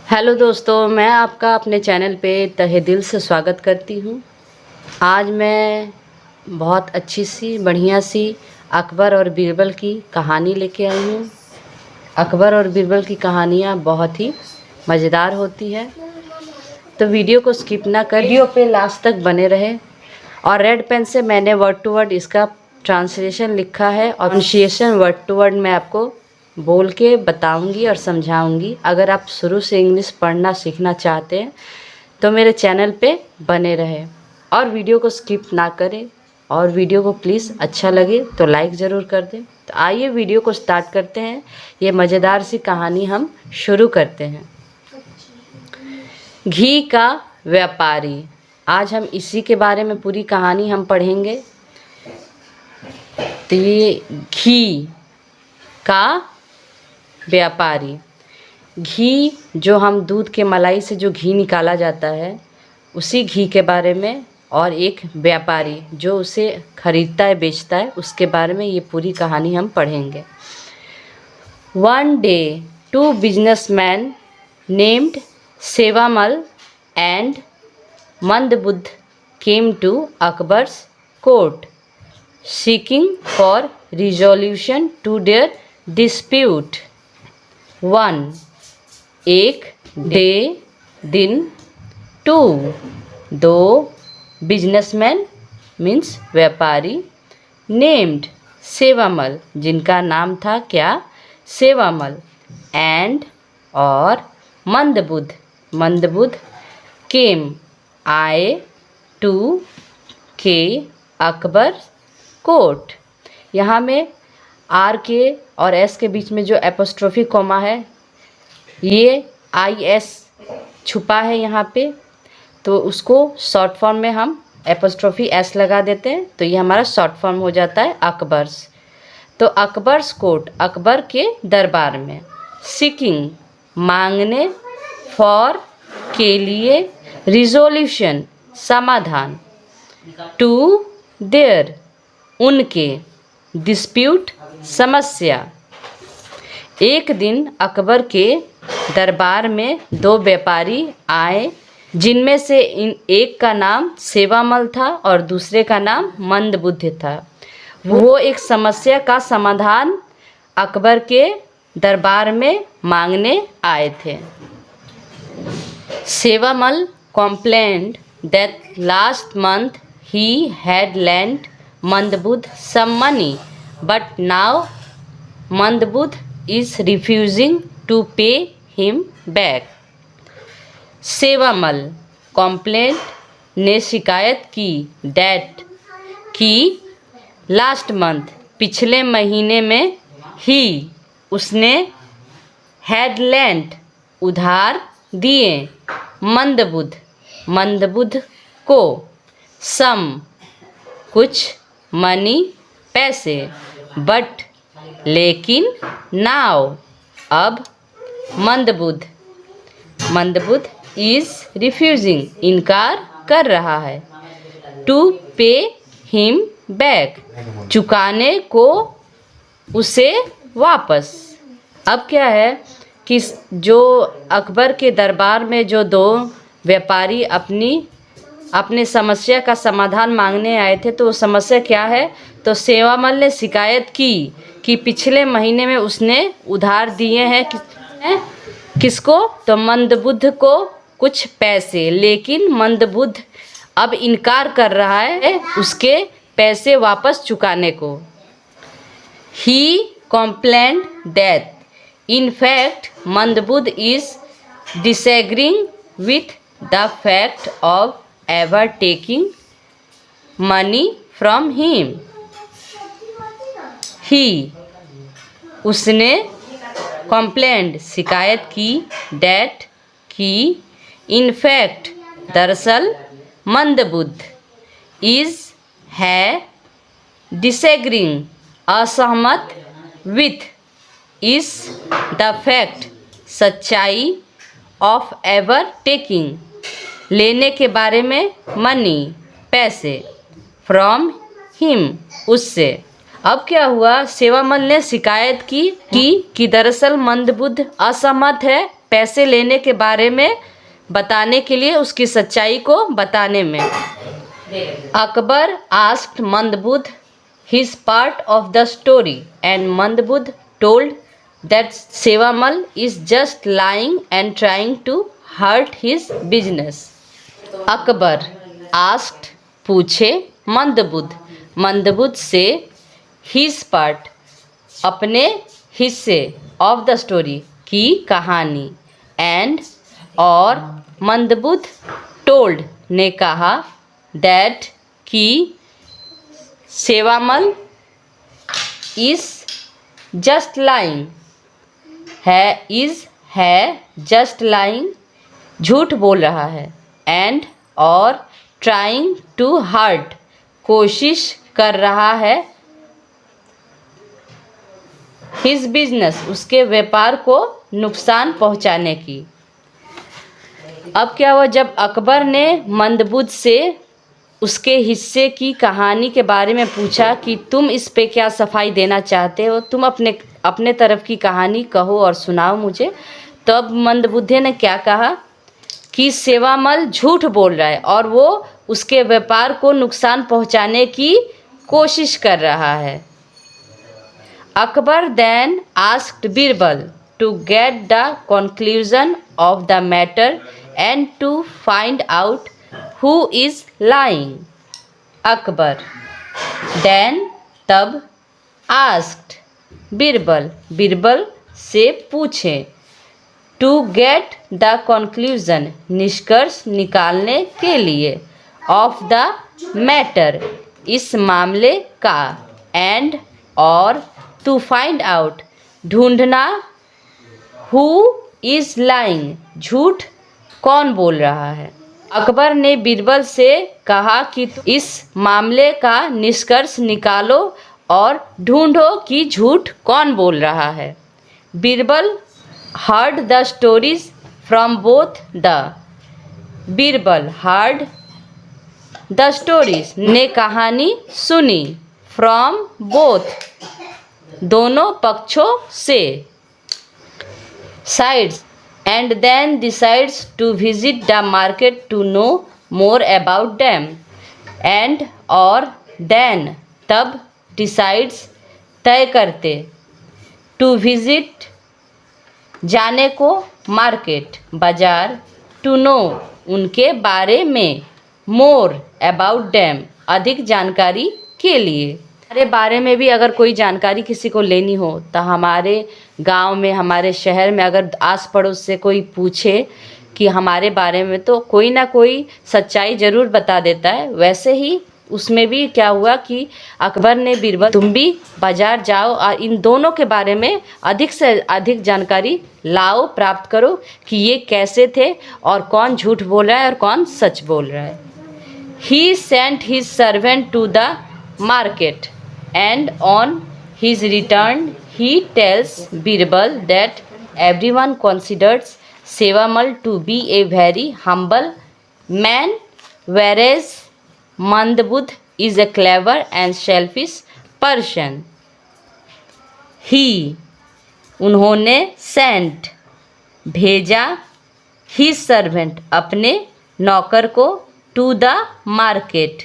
Hello दोस्तों, मैं आपका अपने चैनल पे तहे दिल से स्वागत करती हूँ। आज मैं बहुत अच्छी सी बढ़िया सी अकबर और बीरबल की कहानी लेके आई हूँ। अकबर और बीरबल की कहानियाँ बहुत ही मज़ेदार होती है, तो वीडियो को स्किप ना कर वीडियो पे लास्ट तक बने रहे। और रेड पेन से मैंने वर्ड टू वर्ड इसका ट्रांसलेशन लिखा है और प्रोनाउंसिएशन वर्ड टू वर्ड मैं आपको बोल के बताऊंगी और समझाऊंगी। अगर आप शुरू से इंग्लिश पढ़ना सीखना चाहते हैं तो मेरे चैनल पे बने रहे और वीडियो को स्किप ना करें। और वीडियो को प्लीज़ अच्छा लगे तो लाइक ज़रूर कर दें। तो आइए वीडियो को स्टार्ट करते हैं। ये मज़ेदार सी कहानी हम शुरू करते हैं। घी का व्यापारी। आज हम इसी के बारे में पूरी कहानी हम पढ़ेंगे। तो ये घी का व्यापारी, घी जो हम दूध के मलाई से जो घी निकाला जाता है उसी घी के बारे में, और एक व्यापारी जो उसे खरीदता है बेचता है उसके बारे में ये पूरी कहानी हम पढ़ेंगे। One day two businessman named Sewamal and Mandbudh came to Akbar's court seeking for resolution to their dispute. 1. एक डे दिन। 2. दो बिजनेसमैन मीन्स व्यापारी। नेम्ड सेवामल जिनका नाम था क्या, सेवामल। एंड और मंदबुद्ध, मंदबुद्ध केम आए टू के अकबर कोर्ट। यहाँ में आर के और एस के बीच में जो एपोस्ट्रोफी कॉमा है ये आई एस छुपा है यहाँ पे, तो उसको शॉर्ट फॉर्म में हम एपोस्ट्रोफी एस लगा देते हैं तो ये हमारा शॉर्ट फॉर्म हो जाता है अकबर्स। तो अकबर्स कोर्ट अकबर के दरबार में। सीकिंग मांगने, फॉर के लिए, रिजोल्यूशन समाधान, टू देयर उनके, डिस्प्यूट समस्या। एक दिन अकबर के दरबार में दो व्यापारी आए जिनमें से एक का नाम सेवामल था और दूसरे का नाम मंदबुद्ध था। वो एक समस्या का समाधान अकबर के दरबार में मांगने आए थे। सेवामल complained that last month he had lent Mandbudh some money, but now Mandbudh is refusing to pay him back. Sewamal complaint ने शिकायत की, डेट की, लास्ट मंथ पिछले महीने में, ही उसने, हैड लेंट उधार दिए, मंदबुद्ध मंदबुद्ध को, सम कुछ, मनी पैसे, बट लेकिन, नाउ अब, मंदबुद्ध मंदबुद्ध इज रिफ्यूजिंग इनकार कर रहा है, टू पे हिम बैक चुकाने को उसे वापस। अब क्या है कि जो अकबर के दरबार में जो दो व्यापारी अपने समस्या का समाधान मांगने आए थे, तो वो समस्या क्या है, तो सेवामल ने शिकायत की कि पिछले महीने में उसने उधार दिए हैं किसको, तो मंदबुद्ध को कुछ पैसे, लेकिन मंदबुद्ध अब इनकार कर रहा है उसके पैसे वापस चुकाने को। He complained that in fact Mandbudh is disagreeing with the fact of ever taking money from him. He उसने complained शिकायत की, that की, in fact दरअसल, मंदबुद्ध is है, disagreeing असहमत, with इस द फैक्ट सच्चाई, ऑफ एवर टेकिंग लेने के बारे में, मनी पैसे, फ्रॉम हिम उससे। अब क्या हुआ, सेवामल ने शिकायत की कि दरअसल मंदबुद्ध असहमत है पैसे लेने के बारे में बताने के लिए, उसकी सच्चाई को बताने में। Akbar asked Mandbudh his part of the story and Mandbudh told that Sevamal is just lying and trying to hurt his business. Akbar asked पूछे मंदबुद्ध से his part अपने हिस्से of the story की कहानी and और मंदबुद्ध told ने कहा that कि सेवामल इज जस्ट लाइंग है जस्ट लाइंग झूठ बोल रहा है एंड और ट्राइंग टू हर्ट कोशिश कर रहा है हिज बिजनेस उसके व्यापार को नुकसान पहुंचाने की। अब क्या हुआ, जब अकबर ने मंदबुद्ध से उसके हिस्से की कहानी के बारे में पूछा कि तुम इस पे क्या सफाई देना चाहते हो, तुम अपने तरफ की कहानी कहो और सुनाओ मुझे। तब मंदबुद्ध ने क्या कहा कि सेवामल झूठ बोल रहा है और वो उसके व्यापार को नुकसान पहुंचाने की कोशिश कर रहा है। Akbar then asked Birbal to get the conclusion of the matter and to find out Who is lying? Akbar then तब asked बीरबल से पूछे to get the conclusion निष्कर्ष निकालने के लिए of the matter इस मामले का and और to find out ढूंढना who is lying झूठ कौन बोल रहा है। अकबर ने बीरबल से कहा कि इस मामले का निष्कर्ष निकालो और ढूंढो कि झूठ कौन बोल रहा है। Birbal heard the stories from both the Birbal heard the stories ने कहानी सुनी फ्रॉम बोथ दोनों पक्षों से sides and then decides to visit the market to know more about them and और then तब decides तय करते to visit जाने को मार्केट बाजार to know उनके बारे में more about them अधिक जानकारी के लिए। हमारे बारे में भी अगर कोई जानकारी किसी को लेनी हो तो हमारे गांव में हमारे शहर में अगर आस पड़ोस से कोई पूछे कि हमारे बारे में तो कोई ना कोई सच्चाई ज़रूर बता देता है। वैसे ही उसमें भी क्या हुआ कि अकबर ने बीरबल तुम भी बाज़ार जाओ और इन दोनों के बारे में अधिक से अधिक जानकारी लाओ प्राप्त करो कि ये कैसे थे और कौन झूठ बोल रहा है और कौन सच बोल रहा है। He sent his servant to the market and on his return he tells Birbal that everyone considers Sevamal to be a very humble man whereas Mandbudh is a clever and selfish person. He उन्होंने sent भेजा his servant अपने नौकर को to the market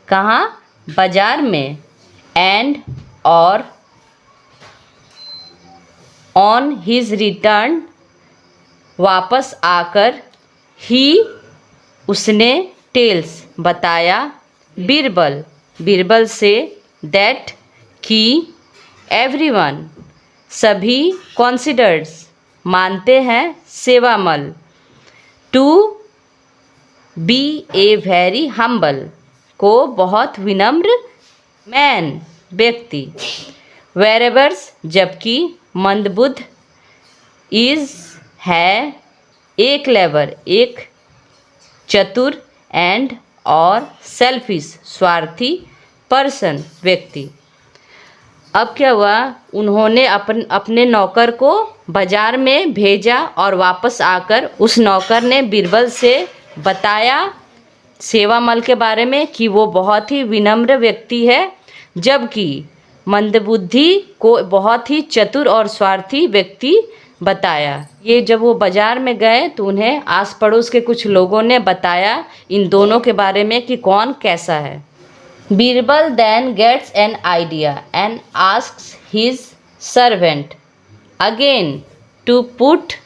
कहाँ बाजार में and और on his return वापस आकर ही उसने टेल्स बताया बीरबल से that कि everyone सभी considers मानते हैं सेवामल to be a very humble को बहुत विनम्र मैन व्यक्ति वेरेवर्स जबकि मंदबुद्ध इज है एक क्लेवर एक चतुर एंड और सेल्फिश स्वार्थी पर्सन व्यक्ति। अब क्या हुआ, उन्होंने अपने नौकर को बाजार में भेजा और वापस आकर उस नौकर ने बीरबल से बताया सेवामल के बारे में कि वो बहुत ही विनम्र व्यक्ति है जबकि मंदबुद्धि को बहुत ही चतुर और स्वार्थी व्यक्ति बताया। ये जब वो बाजार में गए तो उन्हें आस पड़ोस के कुछ लोगों ने बताया इन दोनों के बारे में कि कौन कैसा है। Birbal then gets an idea and asks his servant again to put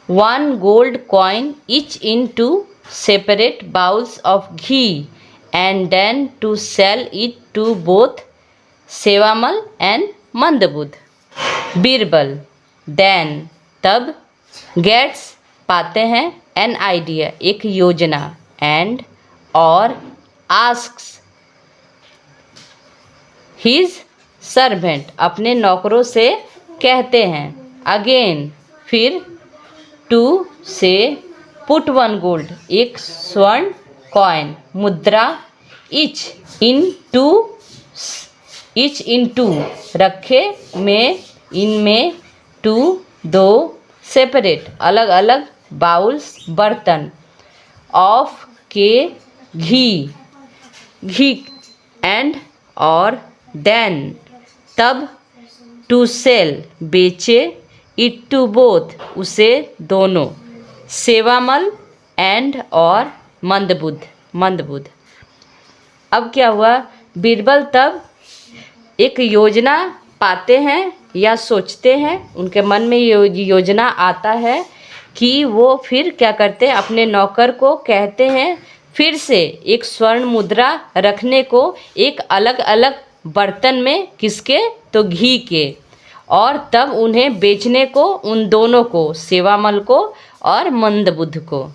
one gold coin each into separate bowls of ghee and then to sell it to both सेवामल and मंदबुध। Birbal then तब gets पाते हैं an idea एक योजना and और asks his servant अपने नौकरों से कहते हैं again फिर to से put one gold एक स्वर्ण कॉइन मुद्रा each into रखे में इनमें to दो सेपरेट अलग अलग बाउल्स बर्तन ऑफ के घी एंड और देन तब टू सेल बेचे इट टू बोथ उसे दोनों सेवामल एंड और मंदबुध। अब क्या हुआ, बीरबल तब एक योजना पाते हैं या सोचते हैं, उनके मन में योजना आता है कि वो फिर क्या करते हैं, अपने नौकर को कहते हैं फिर से एक स्वर्ण मुद्रा रखने को एक अलग अलग बर्तन में, किसके, तो घी के, और तब उन्हें बेचने को उन दोनों को, सेवामल को और मंदबुध को।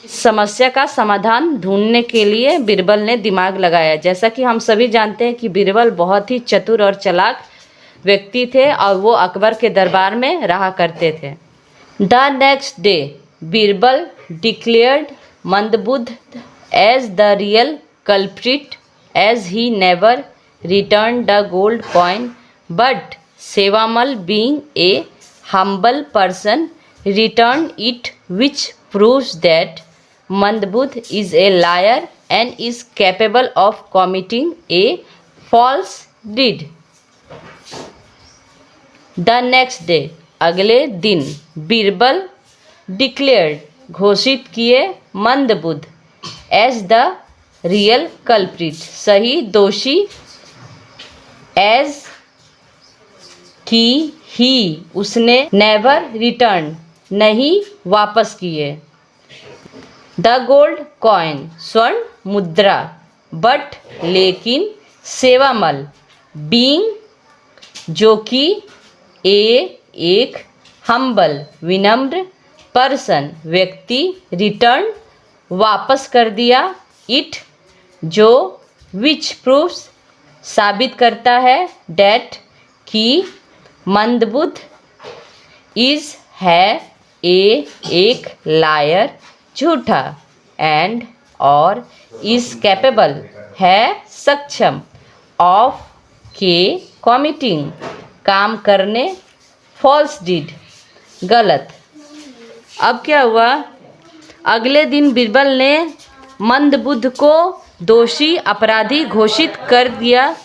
इस समस्या का समाधान ढूंढने के लिए बीरबल ने दिमाग लगाया। जैसा कि हम सभी जानते हैं कि बीरबल बहुत ही चतुर और चालाक व्यक्ति थे और वो अकबर के दरबार में रहा करते थे। The next day Birbal declared Mandbudh as the real culprit as he never returned the gold coin, but Sevamal being a humble person returned it, which proves that Mandbudh is a liar and is capable of committing a false deed. The next day अगले दिन Birbal declared घोषित किए मंदबुध as the real culprit सही दोषी, as कि ही उसने never return नहीं वापस किए, द गोल्ड कॉइन स्वर्ण मुद्रा, बट लेकिन सेवामल बीइंग जो कि एक हम्बल विनम्र पर्सन व्यक्ति, रिटर्न वापस कर दिया, इट जो, विच प्रूव्स साबित करता है, डेट कि मंदबुध इज है एक लायर झूठा, एंड और इज कैपेबल है सक्षम, ऑफ के कॉमिटिंग काम करने, फॉल्स डीड गलत। अब क्या हुआ, अगले दिन बीरबल ने मंदबुध को दोषी अपराधी घोषित कर दिया,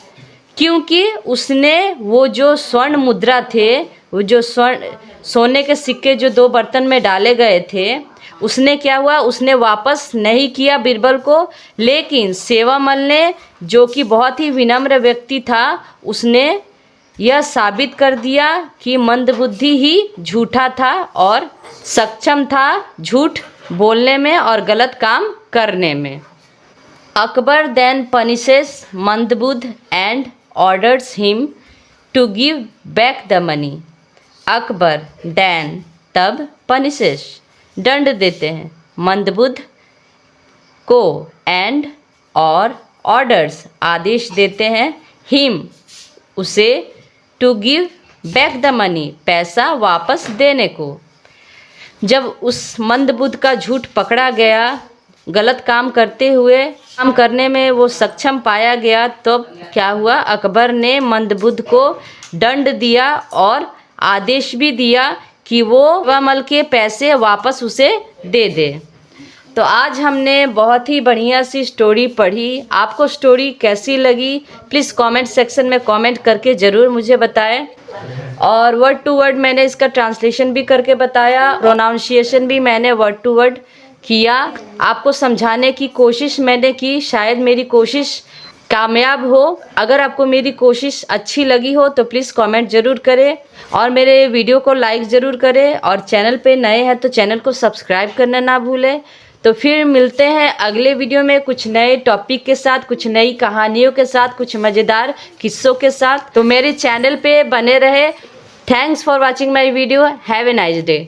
क्योंकि उसने वो जो स्वर्ण मुद्रा थे, वो जो सोने के सिक्के जो दो बर्तन में डाले गए थे, उसने क्या हुआ, उसने वापस नहीं किया बीरबल को, लेकिन सेवामल ने जो कि बहुत ही विनम्र व्यक्ति था, उसने यह साबित कर दिया कि मंदबुद्धि ही झूठा था और सक्षम था झूठ बोलने में और गलत काम करने में। Akbar then punishes Mandbudh and orders him to give back the money. Akbar then तब पनिशेस दंड देते हैं मंदबुध को, एंड और ऑर्डर्स आदेश देते हैं, हिम उसे, to give back the money पैसा वापस देने को। जब उस मंदबुध का झूठ पकड़ा गया, गलत काम करते हुए काम करने में वो सक्षम पाया गया, तो क्या हुआ, अकबर ने मंदबुध को दंड दिया और आदेश भी दिया कि वो सेवामल के पैसे वापस उसे दे दे। तो आज हमने बहुत ही बढ़िया सी स्टोरी पढ़ी। आपको स्टोरी कैसी लगी प्लीज़ कमेंट सेक्शन में कमेंट करके ज़रूर मुझे बताएं। और वर्ड टू वर्ड मैंने इसका ट्रांसलेशन भी करके बताया, प्रोनाउंसिएशन भी मैंने वर्ड टू वर्ड किया। आपको समझाने की कोशिश मैंने की, शायद मेरी कोशिश कामयाब हो। अगर आपको मेरी कोशिश अच्छी लगी हो तो प्लीज़ कमेंट ज़रूर करें और मेरे वीडियो को लाइक ज़रूर करें, और चैनल पे नए हैं तो चैनल को सब्सक्राइब करना ना भूलें। तो फिर मिलते हैं अगले वीडियो में कुछ नए टॉपिक के साथ, कुछ नई कहानियों के साथ, कुछ मज़ेदार किस्सों के साथ। तो मेरे चैनल पे बने रहे। Thanks for watching my video. Have a nice day.